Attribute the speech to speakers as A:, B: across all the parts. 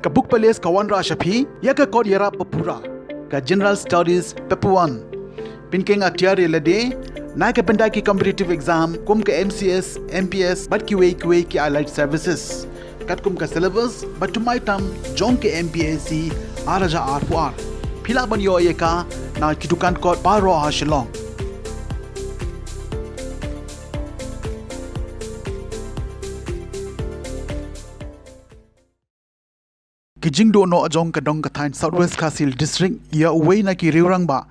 A: Ka book pales kawan ra shapi ya ka kod yara papura ka General Studies Paper 1 pinkeng aktiari lade na ka benda ki competitive exam kum ka MCS MPS bat ki way ki allied services kat kum ka syllabus but to my tam jong ke MPSC araja R4R phila ban yo ye ka na kidukan kod paro ha shilong Kijing do no ajong kadong kathain Southwest Kasil District ya uway na ki riurang ba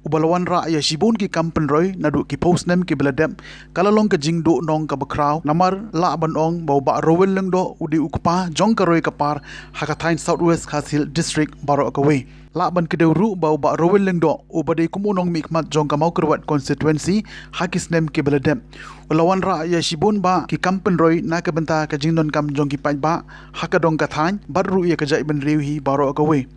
A: ubalawan ra ya shibun ki kampen roy na du ki post nem ki beladem kalalong kijing do nong ka bakraw namar la ban ong bau ba rowel leng do udi ukpa jong ka roy kapar hakathain Southwest Kasil District baro ka way la ban kedeu ru bau ba rowel leng do ubade kumunong mikmat jong ka mau kerwat constituency hakis nem ki beladem ulawan ra ya shibun ba ki kampen roy na ka benta ka jingnon kam jong ki pai ba hakadong kathain barru ya ka jai ben riwi baro ka way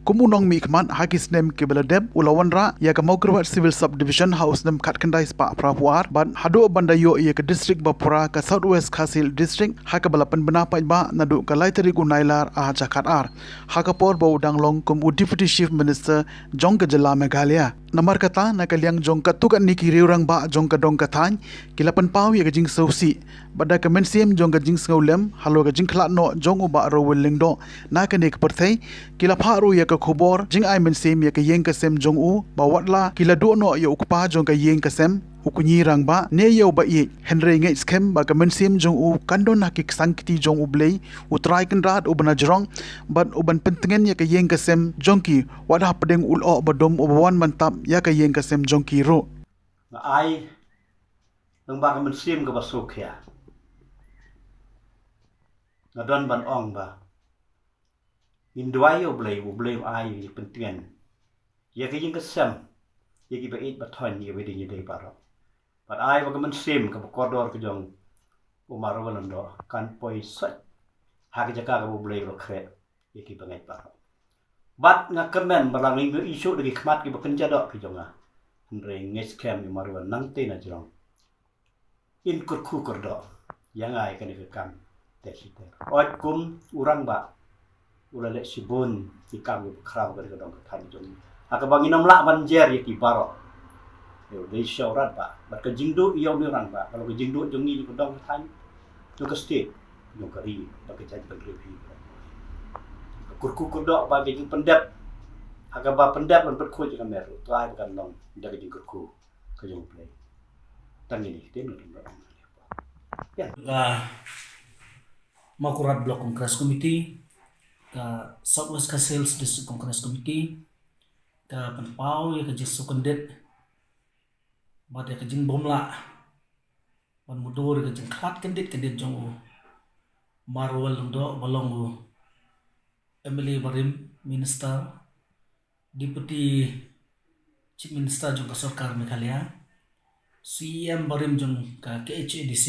A: kumunong mikmat hakis nem ke beladem ulawan ra ya ka maukerwat civil subdivision house nem khat kandai spa prapuar ban hado banda yo ya ka district bapura ka Southwest Kasil District haka balapan bena pai ba nadu ka laitari gunailar a jakat ar haka por bau danglong kum deputy chief minister jong ka jela Meghalaya namar kata na kaliang jong ka tukan ni ki riurang ba jong ka dong ka than kilapan pau ya ka jing sausi bada ka mensiem jong ka jing ngaulem halo ka jing khlat no jong uba ro welling do na ka nek perthai kila pharu ya ka khobor jing ai mensiem ya ka yeng ka sem jong u bawatla kila do no ya ukpa jong ka yeng ka sem ukunyi rang ba ne yo ba ye henry ngai skem ba ka mensiem jong u kandon hakik sangkiti jong u blei utrai kan rat u bana jrong ban u ban pentengen ya ka yeng ka sem jong ki wada pedeng ul o badom u bawan mantap ya ka yeng ka sem jong ki ro
B: nga ai nang ba ka mensiem ka basuk ya nga don ban ong ba indwai u blei ai pentengen ya ka yeng ka sem ya ki ba it ba thon ya weding dei paro but ai ba man sim ka kodor ka jong umaro walando kan poi sat ha ka jaka ka blei ro kre ya ki ba ngai paro but nga kemen balang ngi isu de khmat ki ba kenja do ki jonga andre nges kem ni maru nang te na jong in kur khu kur do yang ai ka ni ka kam te site ot kum urang ba ulale sibun ki kam ki kraw ka dong ka than jong aka banginom la banjer ya ki baro yo dei syaurat ba bat ka jingdu iyo ni orang ba kalau ka jingdu jong ni ko dong than jo ka state jo ka ri ba ka jaj bagre bi kur do ba ge pendap aka ba pendap ban perkhu ka meru to ai kan long daga jing kurku ka jong play tan ni den no ya
C: Makurat Block Congress Committee ka Southwest Kasil District Congress Committee ka panpau ya ka jisu kandet bad ya ka jing bomla ban mudur ka jing khat kandet jong marwal do balong Emily Barim Minister Deputy Chief Minister jong ka Sarkar Meghalaya CM Barim jong ka KHADC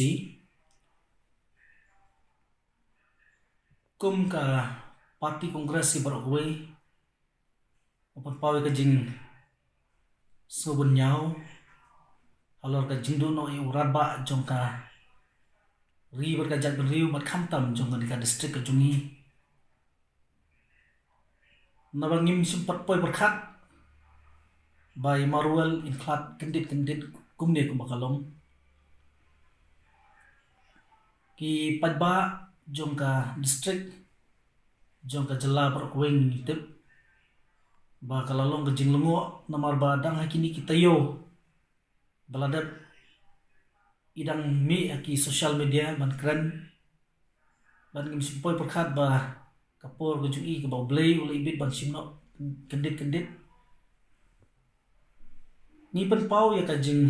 C: kum ka Parti Kongres si Barokwe opan pawe ka jing sobun nyau alor ka jing do no i urat ba jong ka ri ber ka jat riu mat khamtam jong ka district ka jungi nabangim sempat poi berkhat by Marwell in khat kendit kumne ku bakalong ki padba jong ka district jong ka jela Barokwe ngitip ba kalalong ka jing lungo namar badang hakini kita yo baladap idang mi aki social media ban kran ban ngim simpoi perkhat ba kapor ko jui ka ba blay ul ibit ban simno kendit ni pan pau ya ka jing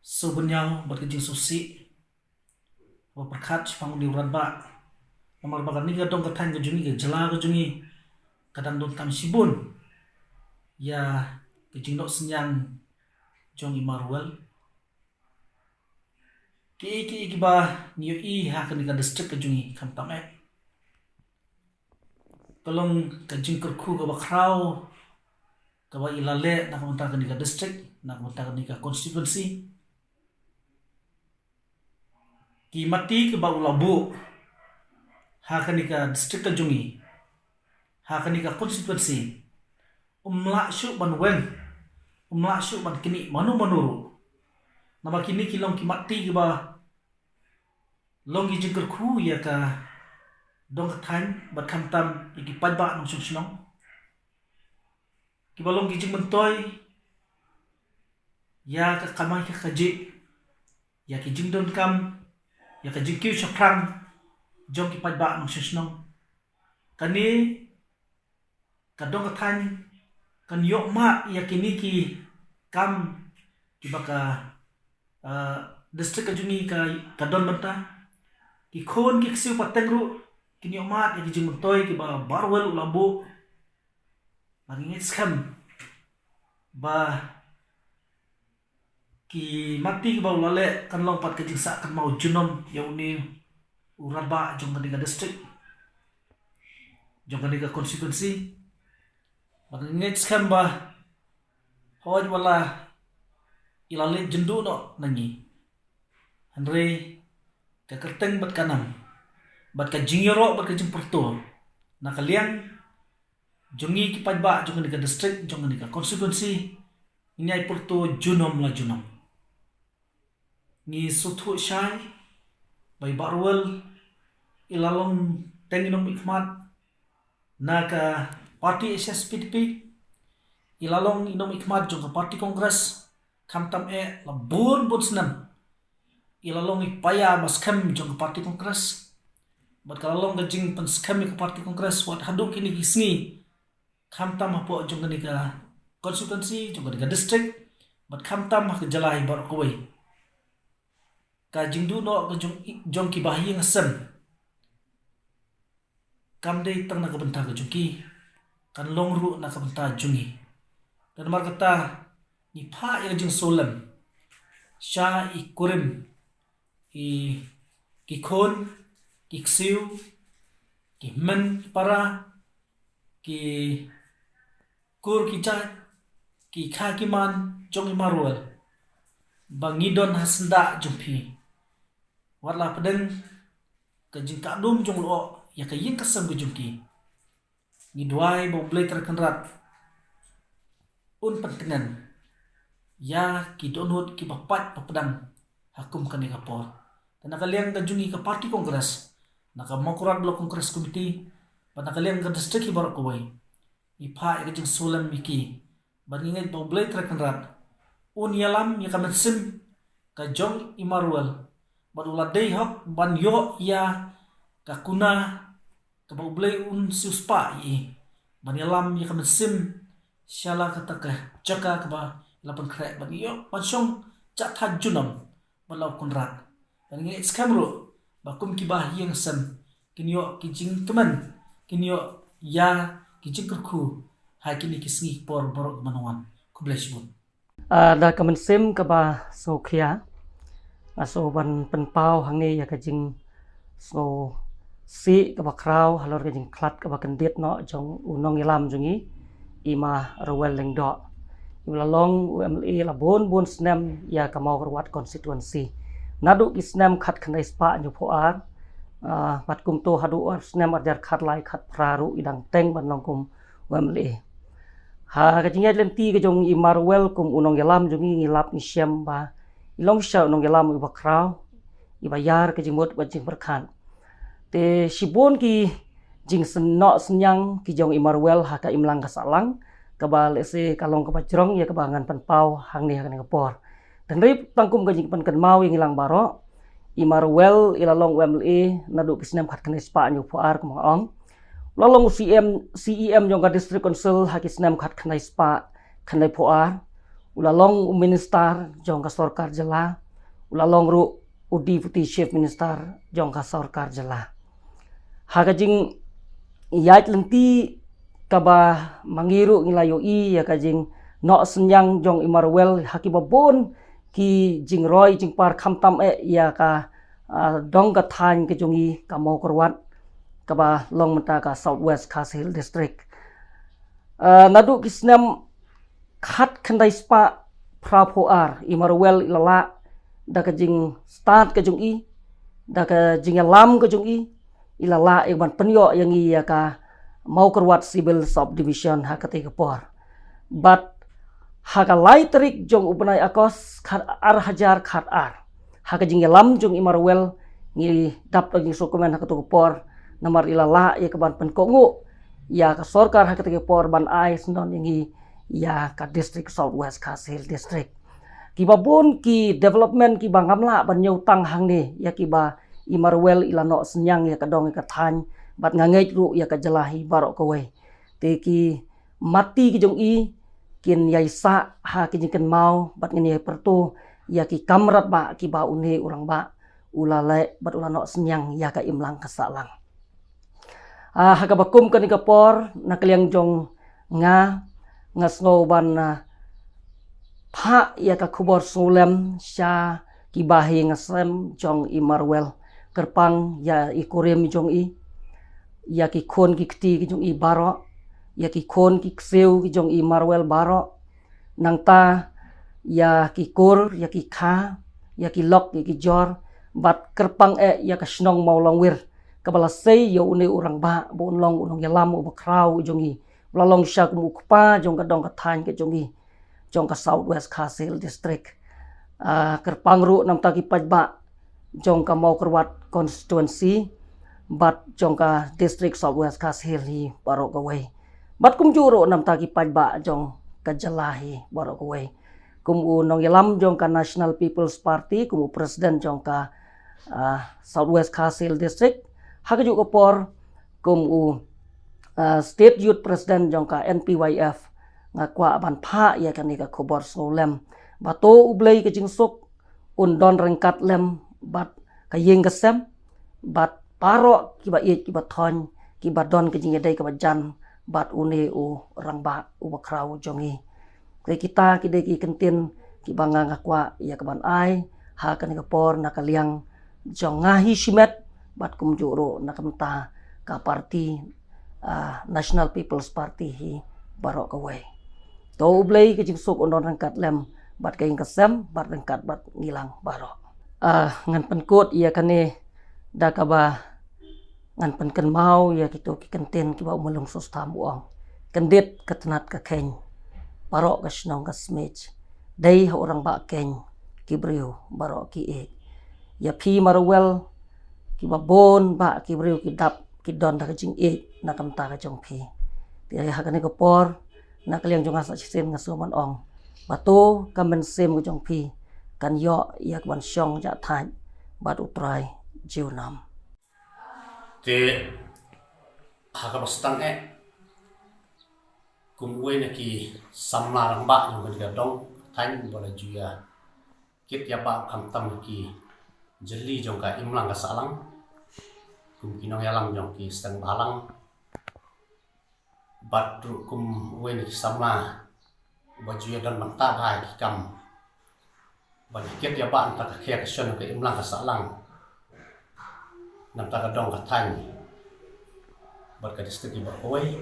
C: sobunyao bat ka jing susi ba perkhat pang di urat ba namar ba ni ka dong ka than ka jungi ka jela ka jungi kadang don kam sibun ya kejing dok senyang jong imarwal ki ba niyo i ha kan ka district ka jungi kam tame tolong kejing kurku ka bakraw ka ba ilale na ka kan ka district na ka ka constituency ki mati ka ba ulabu hakanika district ka jungi hakanika constituency umla syu ban wen umla syu ban kini manu manuru nama kini kilong kimati ba long gi jingker khu ya ka dong khan bat kham tam iki pajba nong sunong ki balong gi jing mentoy ya ka kamai ka kaji ya ki jing don kam ya ka jing kyu chakrang jong ki pajba nong sunong kani ka dong khan kan yok ma ya kini ki kam ki baka district ajuni ka don banta ki khon ki siu pateng ru ki yok ma ya ki jing mentoy ki ba barwel labu maging scam ba ki mati ba ulale kan long pat ka jing sa kan mau junom ya uni uraba jong ka district jong ka constituency maging scam ba hoj wala ilale jendu no nangi andre ka kerteng bat kanam bat ka jingyoro bat ka jing perto nakaliang jongi ki pajba jong ka district jong ka constituency ini ay perto junom la junom ni suthu shai bay barwal ilalong tenginom ikmat naka parti SSPDP ilalong inom ikmat jong parti kongres kamtam labun bun senam ilalong ipaya maskem jong parti kongres bat kalalong gajing penskem ke parti kongres wat haduk ini gisngi kamtam apo jong ka constituency jong ka district bat kamtam ke jalai bar koi ka jingdu no jong ki bahi ngasem kamde tang na kabenta ka jongki kan longru na kabenta jungi dan markata ni pha ya jing solam sha I kurim I ki khon ki ksiu ki men para ki kur ki cha ki kha ki man jong imarwal bangidon hasnda jumpi wala pedeng ka jing ka dum jong lo ya ka yin kasam ke jumki ni duai bo blai terkenrat un pentengan ya ki donut ki bapat papedang hakum kani kapor dan nakaliang ka jungi ka parti kongres naka makurat blok kongres committee pa nakaliang ka district ibarak kawai ipa ka jing solam miki baningai bo blai terkenrat un yalam ya ka mensim ka jong imarwal badula day hok ban yo ya ka kuna ka bo blai un suspa I ban yalam ya ka mensim shala kata ka jaka ka ba lapan krek ban yo pansong chat junam balau kunrat dan ngi skamro bakum ki bah yang sem kinyo kijing teman kinyo ya kijing kerku hai kini kisngi por borok manuan kublai bun
D: da kamen sim ka ba so khia aso ban penpau hangne ya kajing so si ka ba kraw halor kajing klat ka ba kendit no jong unong ilam jungi ima rowel lengdo ilalong UMLA labon bon snem ya ka mau rawat constituency nadu isnem khat khnai spa nyu phoar pat kum to hadu snem arjar khat lai khat praru idang teng ban long kum UMLA ha kajing lem ti ka jong imarwel kum unong ilam jungi ngilap ni syam ba ilong sha unong ilam iba kraw iba yar kajing mot bajing berkhan te shibon ki jing senno senyang ki jong imarwel ha ka imlang ka salang kaba lese kalong kaba jrong ya kebangan penpau hang ni hang ngepor dan rip tangkum gajing pen ken mau ngilang baro imarwel ilalong UMLA nadu kisnem khat kene spa nyu puar kemong lalong CEM jong ka district council ha kisnem khat kene spa kene puar ulalong minister jong ka sarkar jela ulalong ru deputy chief minister jong ka sarkar jela ha gajing yait lenti kaba mangiru ngilayo ya kajing no senyang jong imarwel hakibabon ki jing roy jing par khamtam ya ka dong ka than ke jongi ka mau korwat kaba long menta ka southwest Khasil district nadu kisnam khat khandai spa prapo ar imarwel ilala da kajing start ka jongi da ka jing lam ka jongi ilala ban penyo yang ia ka mau kerwat civil subdivision hakati kapor but haga lai terik jong ubenai akos khat ar hajar khat ar haga jing lam jong imarwel ngi dap lagi dokumen hakatu kapor namar ilala ia ka ban penkongu ya ka sorkar hakati kapor ban ai snon ngi ya ka district southwest Khasil district kibabun ki development ki bangamla ban nyutang hang ni ya kiba imarwel ilano senyang ya kadong ka than bat ngangej ru ya ka jelahi barok kowe te ki mati ki jong i kin yai sa ha ki jing mau bat ngini pertu ya ki kamrat ba ki ba une urang ba ulale bat ulano senyang ya ka imlang kasalang ha ka bakum ka ni kapor nakliang jong nga snow ban pha ya ka khubor sulem sha ki bahi ngasem jong imarwel kerpang ya ikurem jong i ya ki khon ki kti ki jong i baro ya ki khon ki kseu ki jong i marwel baro nang ta ya ki kur ya ki kha ya ki lok ya ki jor bat kerpang ya ka snong mau long wir kabala sei yo une urang ba bon long unong ya lam u krau jong i lalong syak mu kpa jong ka dong ka than ke jong i jong ka southwest Khasil district kerpang ru nam ta ki pajba jong ka mau kerwat constituency bat jong ka district southwest Khasil hi baro ka wei bat kum juro nam ta ki pajba jong ka jelahi baro ka wei kum u nong yalam jong ka National People's Party kum u president jong ka southwest Khasil district hakaju ko por kum u state youth president jong ka NPYF ngakwa ban pha ya kan ka khobor solem bato ublei ka jingsuk undon rengkat lem bat ka yeng kasem bat paro kiba ye kiba thon kiba don ka jing dai ka jan bat une u rangba u bakrau jongi ke kita kide ki kentin ki banga ngakwa ya ka ban ai ha kan ka por nakaliang jonga hi simet bat kum juro nakamta ka parti National People's Party hi barok away to ublei ke jingsuk undon rengkat lem bat kaing kasem bat rengkat bat ngilang barok ngan penkut ia kane da kaba ngan penken mau ya kitu ki kenten ki ba umulung sustam uang kendit ketenat ka keng barok ka snong ka smej dei orang ba keng ki brio barok ki e ya pi marwel ki ba bon ba ki brio ki dap ki don da ka jing e na kam ta ka jong pi ti ha kane ko por na kaliang jong asa sisen ngasuman ong bato kamen sem ko jong pi kan yo yak ban syong ja than bat utrai jiunam
C: te haka bastang kumwe na ki samlarang ba yung kaniga dong than bola juya kit ya ba kam tam ki jeli jong ka imlang ka salang kum kinong yalang jong ki stang balang bat kum we ni samla bajuya dan manta hai ki kam baliket ya ba anta ka kya ka shon ka imlang ka salang nam ta ka dong ka than bat ka district ba koi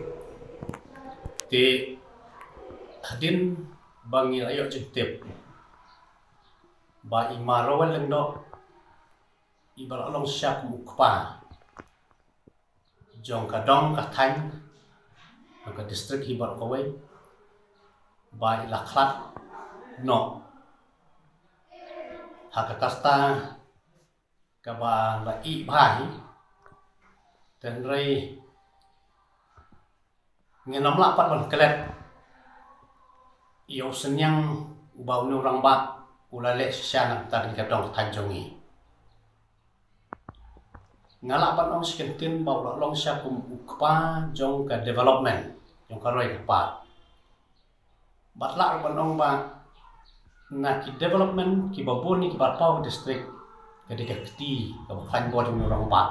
C: te hadin bangi ayo jintep ba imarawal lang do ibal along syak mukpa jong ka dong ka than ka district hibar koi ba ilaklat no hakakasta kaba la i bhai tenrei ngenam la pat ban kelet yo senyang ubau ni orang ba ulale syana tar ka dong than jongi ngala pat ong skentin bau long syakum ukpa jong ka development jong ka roi pa batla ban ong ba na ki development ki baboni ki barpau district ketika keti ka khan bo jong orang ba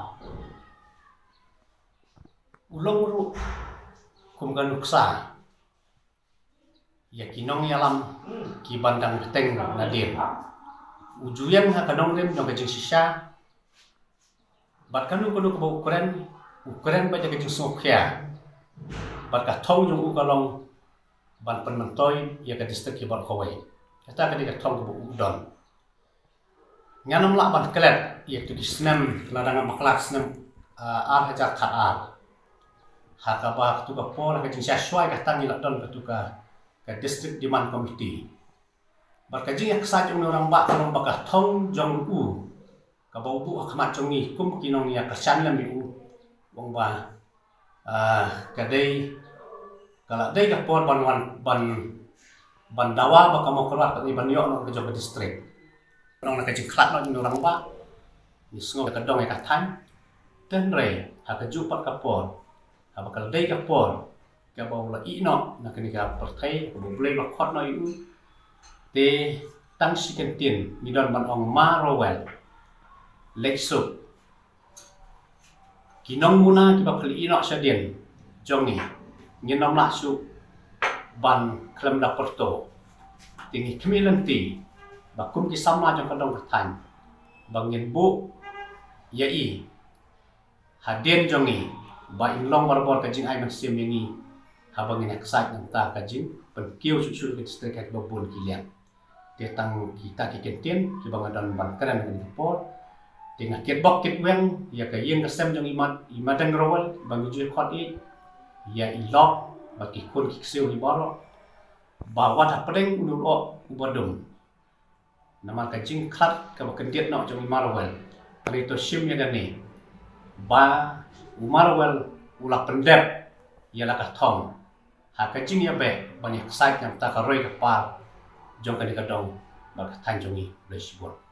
C: ulong ru kum kan uksa ya kinong yalam ki bandang peteng nadir ujuyan ha kanong rem jong ka jing sisa bat kanu kono ko Ukraine ba jaga jing sokhya bat ka thong jong ukalong ban pen mentoy ya ka district ki bar khowai kata ka diga thong ko udon nganam la ban kelet ya tu di snam ladang maklak snam
B: ar hajar khat ar hakaba tu ka por ka jing syai ka tangi la don ka district demand committee barkajing yak sa jong orang ba kanong baka thong jong u ka bau bu khmat jong ni kum kinong ya ka chan lam u wong ba ka dei kala dei ka por ban dawa baka mo keluar ni ban yo no ka jong district orang nak kajing klat no orang ba ni sngo ka dong ka tan ten re ha ka ju pat ka por ha bakal dei ka por ka bau la i no na kini ka partai ko boleh la khot no u te tang si ken tin mi don ban ong ma rowel leksu kinong muna ki bakal i no sa den jong ni ngin nom la su ban klem da porto tingi kemilanti bakum ki sama jong kadong katan bangin bu ya i haden jong ni ba in long barbor ka jing ai man sim ni ha bangin excited nang ta ka jing pen kiu su ki stek ka babun ki liang te tang kita ki kenten ki bangadon ban kran ni por te ngakit bok kit weng ya ka yeng ka sem jong imadang rowal bang ju khot i ya i lok ba ki kun ki siu ni baro ba wat ha pedeng ulu o ubadum nama kajing khat ka bakendiat no jong imarwel kali to sim ya gani ba umarwel ula pendep ya la ka thong ha kajing ya be banyak site yang ta ka roi ka pa jong ka dong ba ka tan jong i le sibur